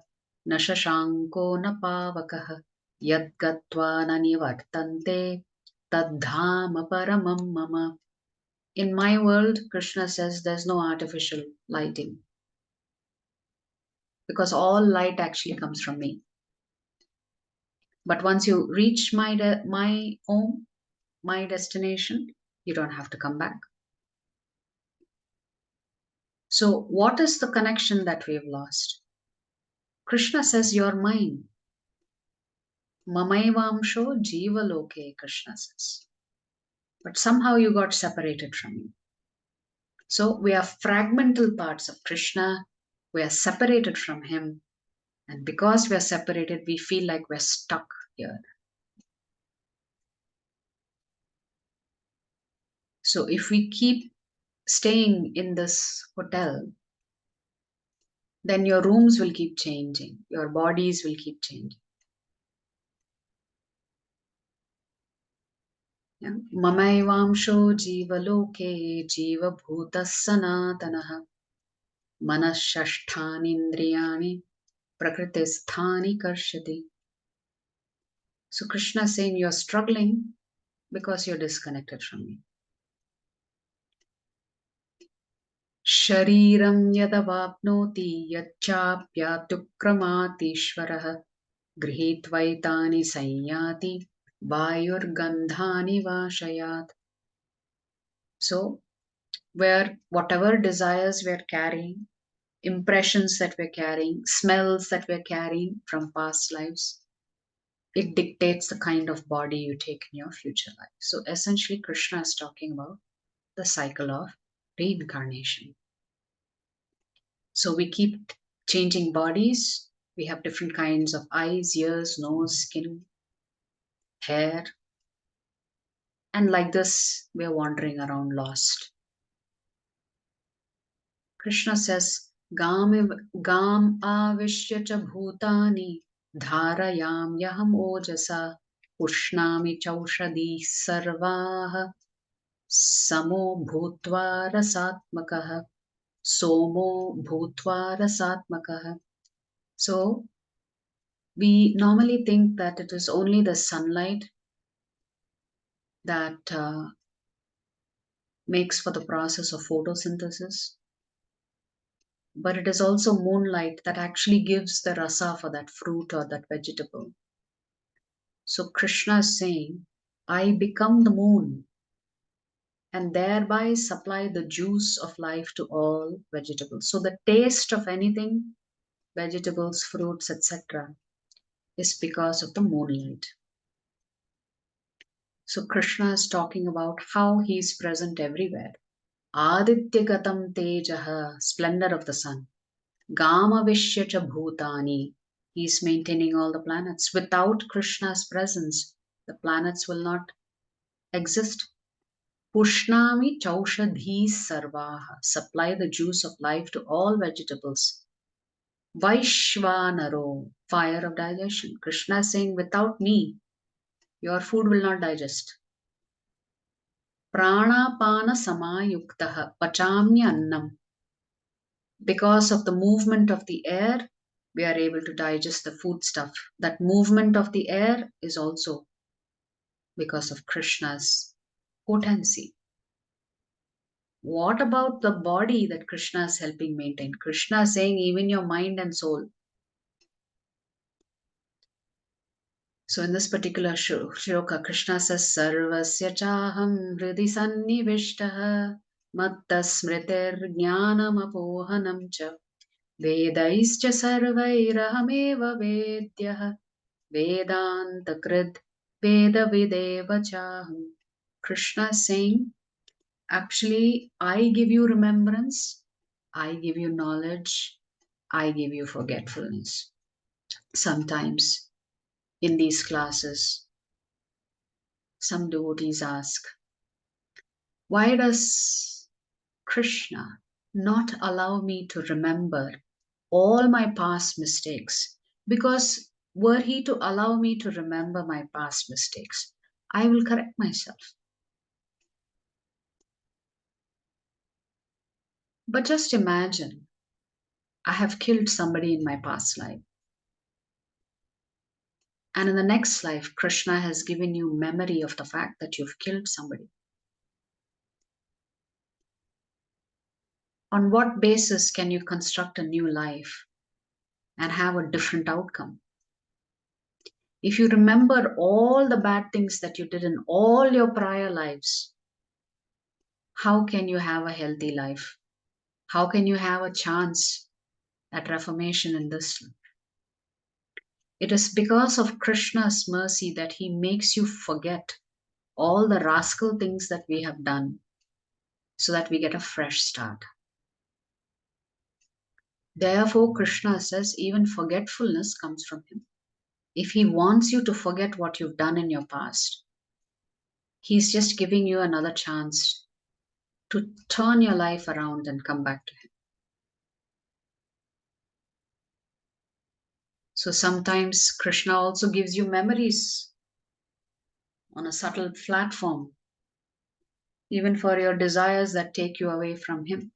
Speaker 1: na shashanko na pavakaha yad gatva na nivartante tad dhama paramam mama. In my world, Krishna says there's no artificial lighting, because all light actually comes from me. But once you reach my home, my destination, you don't have to come back. So what is the connection that we have lost? Krishna says, you're mine. Mamaivamsho jiva loke, Krishna says. But somehow you got separated from me. So we are fragmental parts of Krishna, We are separated from Him. And because we are separated, we feel like we're stuck here. So if we keep staying in this hotel, then your rooms will keep changing. Your bodies will keep changing. Yeah? Mamaivamsho jivaloke jivabhutas sanatanaha manashashthani indriyani prakritisthani karshati. So Krishna is saying you're struggling because you're disconnected from me. Shariram yadavapnoti yachapyatukramati Grihitvaitani sanyati vayurgandhani vashayat. So, where whatever desires we're carrying, impressions that we're carrying, smells that we're carrying from past lives, it dictates the kind of body you take in your future life. So, essentially, Krishna is talking about the cycle of reincarnation. So, we keep changing bodies. We have different kinds of eyes, ears, nose, skin, hair, and like this, we are wandering around lost. Krishna says, Gam avishya cha bhutani dharayam yaham ojasa ushnami chaushadi sarvaha samo bhutva rasatmakaha somo bhutva rasatmakaha. So, we normally think that it is only the sunlight that makes for the process of photosynthesis. But it is also moonlight that actually gives the rasa for that fruit or that vegetable. So Krishna is saying, I become the moon and thereby supply the juice of life to all vegetables. So the taste of anything, vegetables, fruits, etc., is because of the moonlight. So Krishna is talking about how he is present everywhere. Adityagatam tejaha, splendor of the sun. Gama Vishyacha Bhutani. He is maintaining all the planets. Without Krishna's presence, the planets will not exist. Pushnami Chaushadhi Sarvaha. Supply the juice of life to all vegetables. Vaishvanaro. Fire of digestion. Krishna is saying, without me, your food will not digest. Pranapana Samayuktaha. Pachamya Annam. Because of the movement of the air, we are able to digest the food stuff. That movement of the air is also because of Krishna's potency. What about the body that Krishna is helping maintain? Krishna is saying even your mind and soul. So in this particular shloka, Krishna says, Sarvasya chaham hridi sannivishtaha matta smritir jnanam apohanam cha vedaischa sarvairahameva vedyah Vedantakrit Vedavideva Chaham. Krishna is saying, actually, I give you remembrance, I give you knowledge, I give you forgetfulness. Sometimes in these classes, some devotees ask, why does Krishna not allow me to remember all my past mistakes? Because were he to allow me to remember my past mistakes, I will correct myself. But just imagine, I have killed somebody in my past life. And in the next life, Krishna has given you memory of the fact that you've killed somebody. On what basis can you construct a new life and have a different outcome? If you remember all the bad things that you did in all your prior lives, how can you have a healthy life? How can you have a chance at reformation in this life? It is because of Krishna's mercy that he makes you forget all the rascal things that we have done so that we get a fresh start. Therefore, Krishna says even forgetfulness comes from him. If he wants you to forget what you've done in your past, he's just giving you another chance to turn your life around and come back to him. So sometimes Krishna also gives you memories on a subtle platform, even for your desires that take you away from him.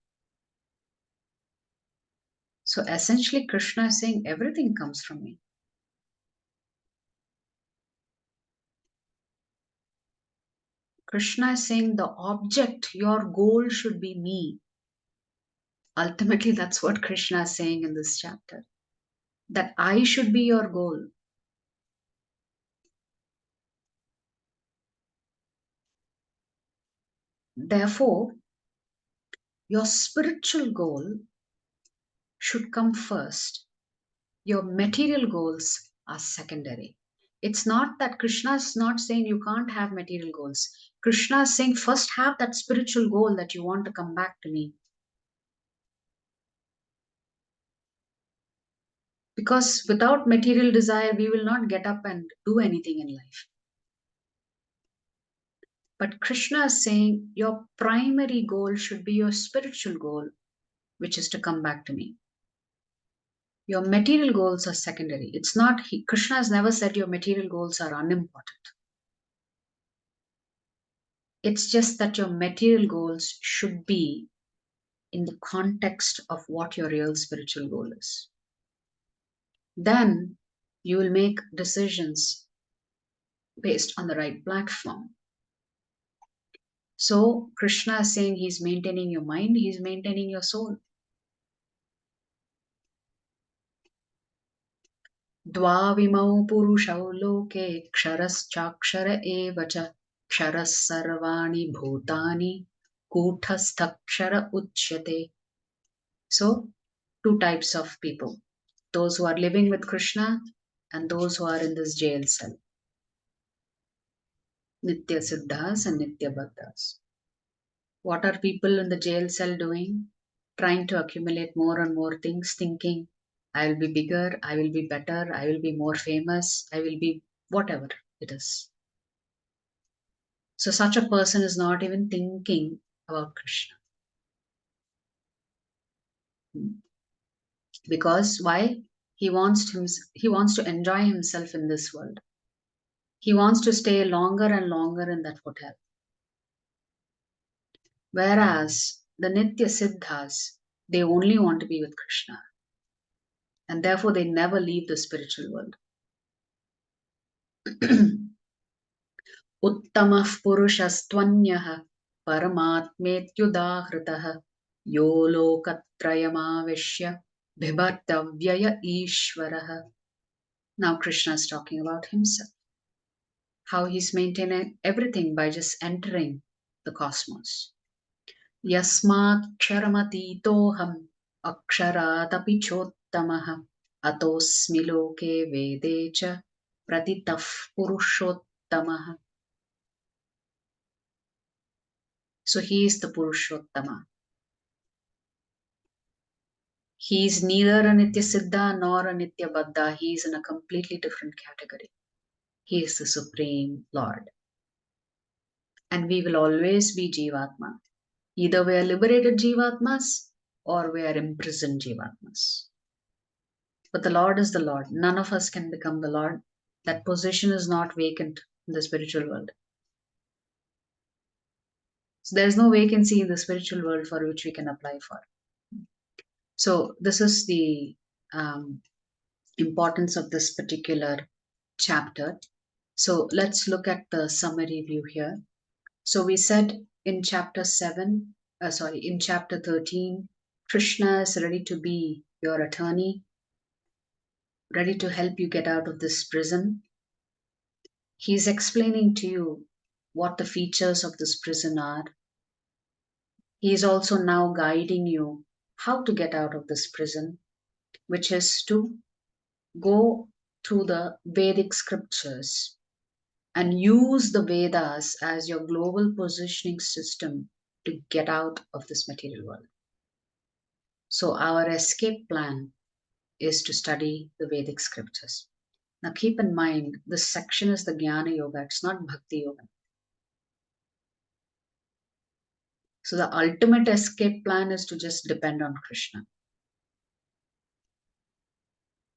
Speaker 1: So essentially, Krishna is saying everything comes from me. Krishna is saying the object, your goal should be me. Ultimately, that's what Krishna is saying in this chapter. That I should be your goal. Therefore, your spiritual goal should come first. Your material goals are secondary. It's not that Krishna is not saying you can't have material goals. Krishna is saying first have that spiritual goal that you want to come back to me. Because without material desire, we will not get up and do anything in life. But Krishna is saying your primary goal should be your spiritual goal, which is to come back to me. Your material goals are secondary. It's not, Krishna has never said your material goals are unimportant. It's just that your material goals should be in the context of what your real spiritual goal is. Then you will make decisions based on the right platform. So Krishna is saying he's maintaining your mind, he's maintaining your soul. Dvavimau purushau loke ksharaschaksara eva cha ksharas sarvani bhutani kuthasthakshara uchyate. So, two types of people. Those who are living with Krishna and those who are in this jail cell. Nitya Siddhas and Nitya Bhaktas. What are people in the jail cell doing? Trying to accumulate more and more things, thinking, I will be bigger, I will be better, I will be more famous, I will be whatever it is. So such a person is not even thinking about Krishna. Because why? He wants to enjoy himself in this world. He wants to stay longer and longer in that hotel. Whereas the Nitya Siddhas, they only want to be with Krishna. And therefore they never leave the spiritual world. Uttamah purushastvanyah paramatmetyudahritah yo lokatrayamavishya bhibartavyaya ishvarah. Now Krishna is talking about himself. How he's maintaining everything by just entering the cosmos. Yasmat ksharamati aksharaatapi chottamah atosmi loke vedecha pratitaf purushottamah. So he is the Purushottama. He is neither a Nitya Siddha nor a Nitya Baddha. He is in a completely different category. He is the Supreme Lord. And we will always be Jivatma. Either we are liberated Jivatmas or we are imprisoned Jivatmas. But the Lord is the Lord. None of us can become the Lord. That position is not vacant in the spiritual world. So there is no vacancy in the spiritual world for which we can apply for. So this is the importance of this particular chapter. So let's look at the summary view here. So we said in chapter 13, Krishna is ready to be your attorney, ready to help you get out of this prison. He's explaining to you what the features of this prison are. He is also now guiding you how to get out of this prison, which is to go through the Vedic scriptures and use the Vedas as your global positioning system to get out of this material world. So our escape plan is to study the Vedic scriptures. Now keep in mind, this section is the Jnana Yoga, it's not Bhakti Yoga. So the ultimate escape plan is to just depend on Krishna.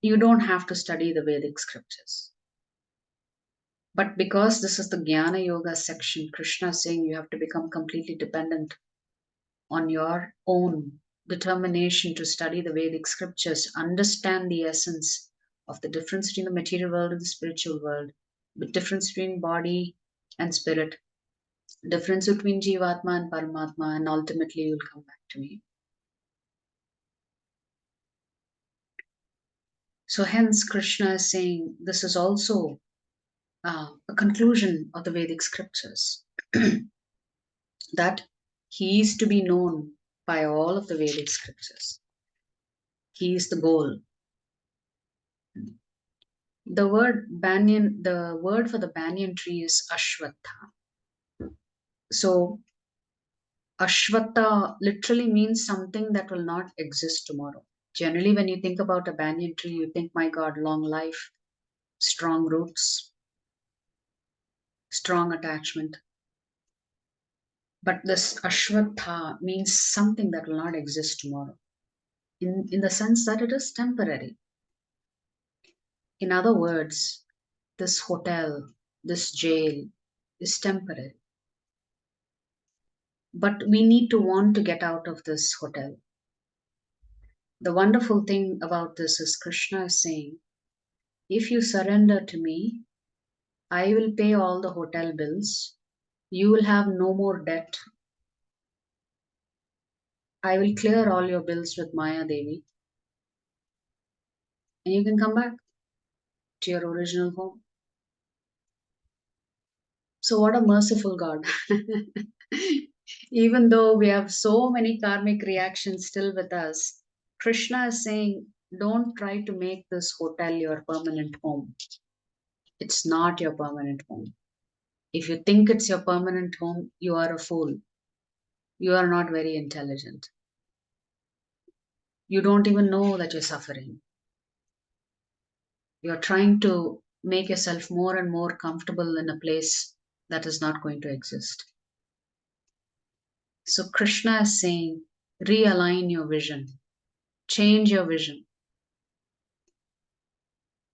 Speaker 1: You don't have to study the Vedic scriptures. But because this is the Jnana Yoga section, Krishna is saying you have to become completely dependent on your own determination to study the Vedic scriptures, understand the essence of the difference between the material world and the spiritual world, the difference between body and spirit, difference between Jivatma and Paramatma, and ultimately you'll come back to me. So hence Krishna is saying this is also a conclusion of the Vedic scriptures, that he is to be known by all of the Vedic scriptures. He is the goal. The word banyan, the word for the banyan tree is ashwatha. So ashwatha literally means something that will not exist tomorrow. Generally, when you think about a banyan tree, you think, my God, long life, strong roots, strong attachment. But this ashwatha means something that will not exist tomorrow, in the sense that it is temporary. In other words, this hotel, this jail is temporary. But we need to want to get out of this hotel. The wonderful thing about this is Krishna is saying, if you surrender to me, I will pay all the hotel bills. You will have no more debt. I will clear all your bills with Maya Devi. And you can come back to your original home. So, what a merciful God. Even though we have so many karmic reactions still with us, Krishna is saying, don't try to make this hotel your permanent home. It's not your permanent home. If you think it's your permanent home, you are a fool. You are not very intelligent. You don't even know that you're suffering. You're trying to make yourself more and more comfortable in a place that is not going to exist. So Krishna is saying, realign your vision, change your vision.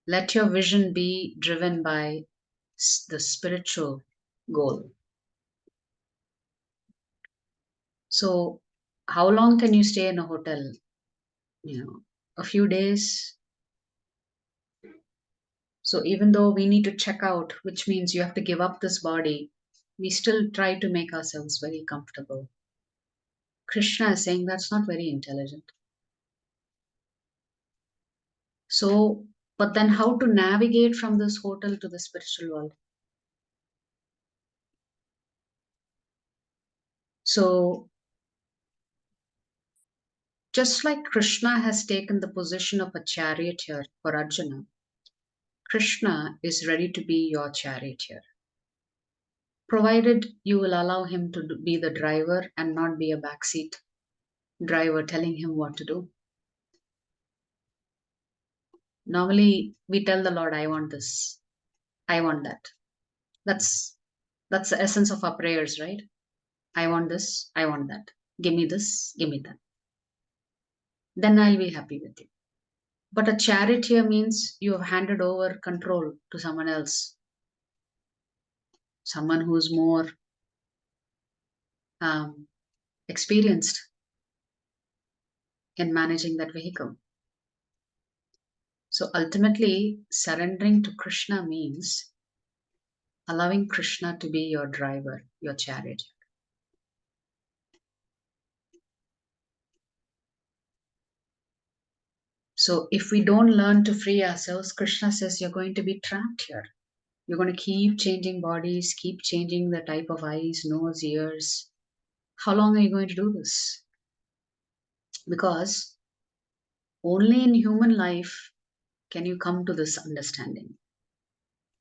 Speaker 1: Let your vision be driven by the spiritual goal. So, how long can you stay in a hotel? A few days. So, even though we need to check out, which means you have to give up this body, we still try to make ourselves very comfortable. Krishna is saying that's not very intelligent. So, but then how to navigate from this hotel to the spiritual world? So, just like Krishna has taken the position of a charioteer for Arjuna, Krishna is ready to be your charioteer, provided you will allow him to be the driver and not be a backseat driver telling him what to do. Normally, we tell the Lord, I want this, I want that. That's the essence of our prayers, right? I want this, I want that. Give me this, give me that. Then I'll be happy with you. But a charioteer means you have handed over control to someone else, someone who's more experienced in managing that vehicle. So ultimately, surrendering to Krishna means allowing Krishna to be your driver, your chariot. So if we don't learn to free ourselves, Krishna says you're going to be trapped here. You're going to keep changing bodies, keep changing the type of eyes, nose, ears. How long are you going to do this? Because only in human life can you come to this understanding.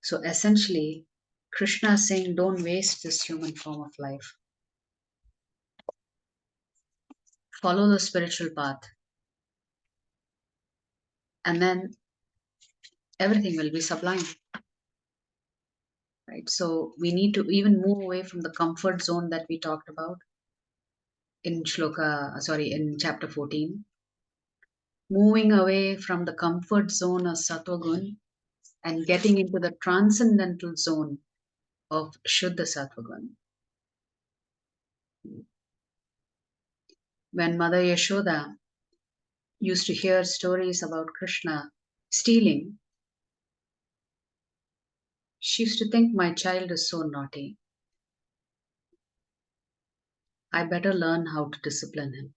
Speaker 1: So essentially, Krishna is saying, don't waste this human form of life. Follow the spiritual path. and then everything will be sublime. Right? So we need to even move away from the comfort zone that we talked about in in chapter 14. Moving away from the comfort zone of Sattvagun and getting into the transcendental zone of Shuddha Sattvagun. When Mother Yashoda used to hear stories about Krishna stealing, she used to think, my child is so naughty. I better learn how to discipline him.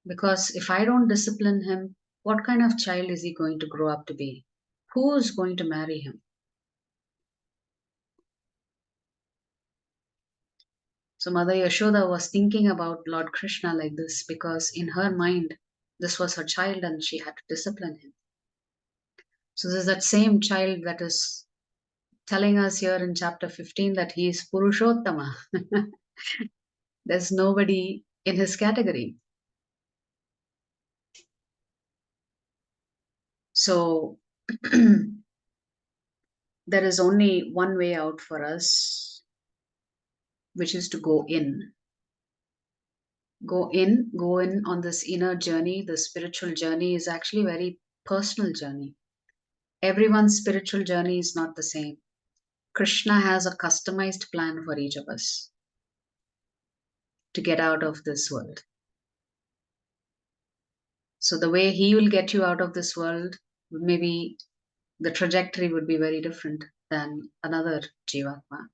Speaker 1: Because if I don't discipline him, what kind of child is he going to grow up to be? Who is going to marry him? So Mother Yashoda was thinking about Lord Krishna like this because in her mind, this was her child and she had to discipline him. So there's that same child that is telling us here in chapter 15 that he is Purushottama. There's nobody in his category. So there is only one way out for us, which is to go in. Go in on this inner journey. The spiritual journey is actually a very personal journey. Everyone's spiritual journey is not the same. Krishna has a customized plan for each of us to get out of this world. So the way he will get you out of this world, maybe the trajectory would be very different than another Jivatma.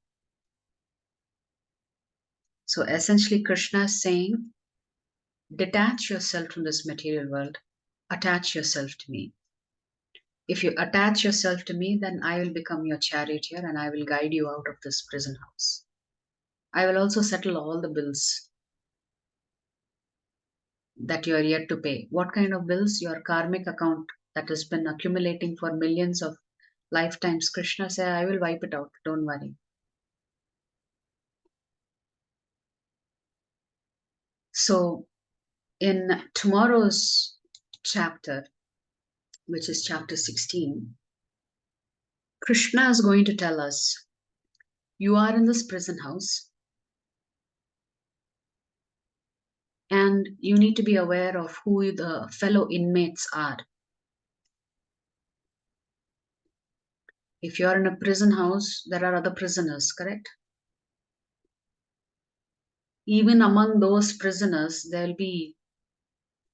Speaker 1: So essentially Krishna is saying, detach yourself from this material world, attach yourself to me. If you attach yourself to me, then I will become your charioteer and I will guide you out of this prison house. I will also settle all the bills that you are yet to pay. What kind of bills? Your karmic account that has been accumulating for millions of lifetimes. Krishna said, I will wipe it out. Don't worry. So in tomorrow's chapter, which is chapter 16, Krishna is going to tell us, you are in this prison house and you need to be aware of who the fellow inmates are. If you're in a prison house, there are other prisoners, correct? Even among those prisoners, there'll be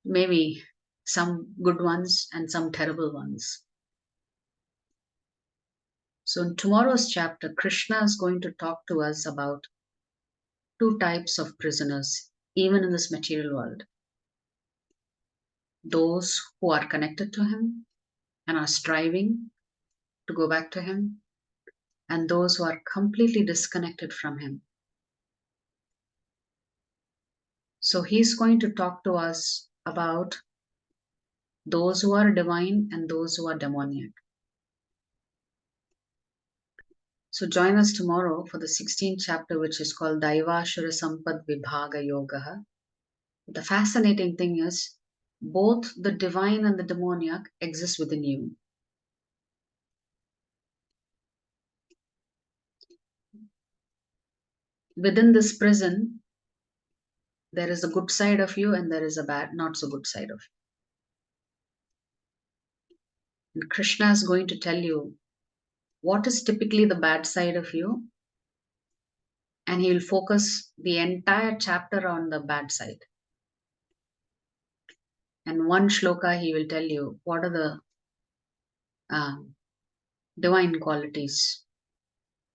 Speaker 1: maybe some good ones and some terrible ones. So in tomorrow's chapter, Krishna is going to talk to us about two types of prisoners, even in this material world. Those who are connected to him and are striving to go back to him, and those who are completely disconnected from him. So he's going to talk to us about those who are divine and those who are demoniac. So join us tomorrow for the 16th chapter, which is called Daivashura Sampad Vibhaga Yoga. The fascinating thing is, both the divine and the demoniac exist within you. Within this prison, there is a good side of you and there is a bad, not so good side of you. And Krishna is going to tell you what is typically the bad side of you, and he will focus the entire chapter on the bad side. And one shloka, he will tell you what are the divine qualities.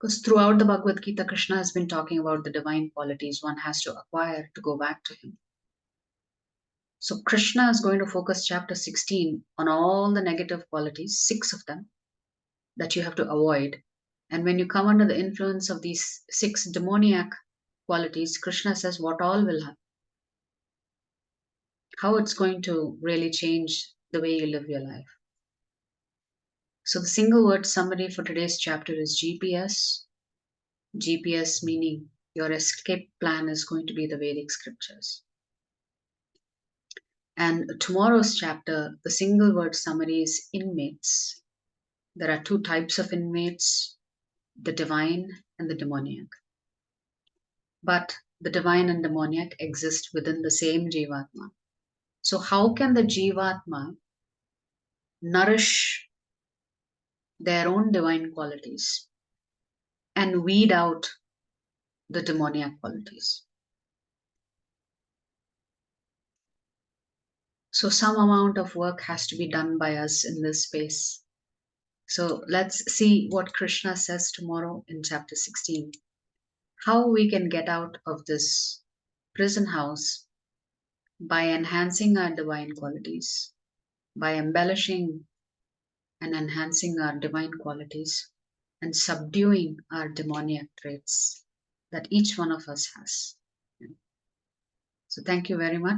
Speaker 1: Because throughout the Bhagavad Gita, Krishna has been talking about the divine qualities one has to acquire to go back to him. So Krishna is going to focus chapter 16 on all the negative qualities, 6 of them, that you have to avoid. And when you come under the influence of these 6 demoniac qualities, Krishna says what all will happen. How it's going to really change the way you live your life. So the single word summary for today's chapter is GPS. GPS meaning your escape plan is going to be the Vedic scriptures. And tomorrow's chapter, the single word summary is inmates. There are two types of inmates, the divine and the demoniac. But the divine and demoniac exist within the same Jivatma. So, how can the Jivatma nourish their own divine qualities and weed out the demoniac qualities? So, some amount of work has to be done by us in this space. So, let's see what Krishna says tomorrow in chapter 16. How we can get out of this prison house by enhancing our divine qualities, by embellishing and enhancing our divine qualities, and subduing our demoniac traits that each one of us has. So, thank you very much.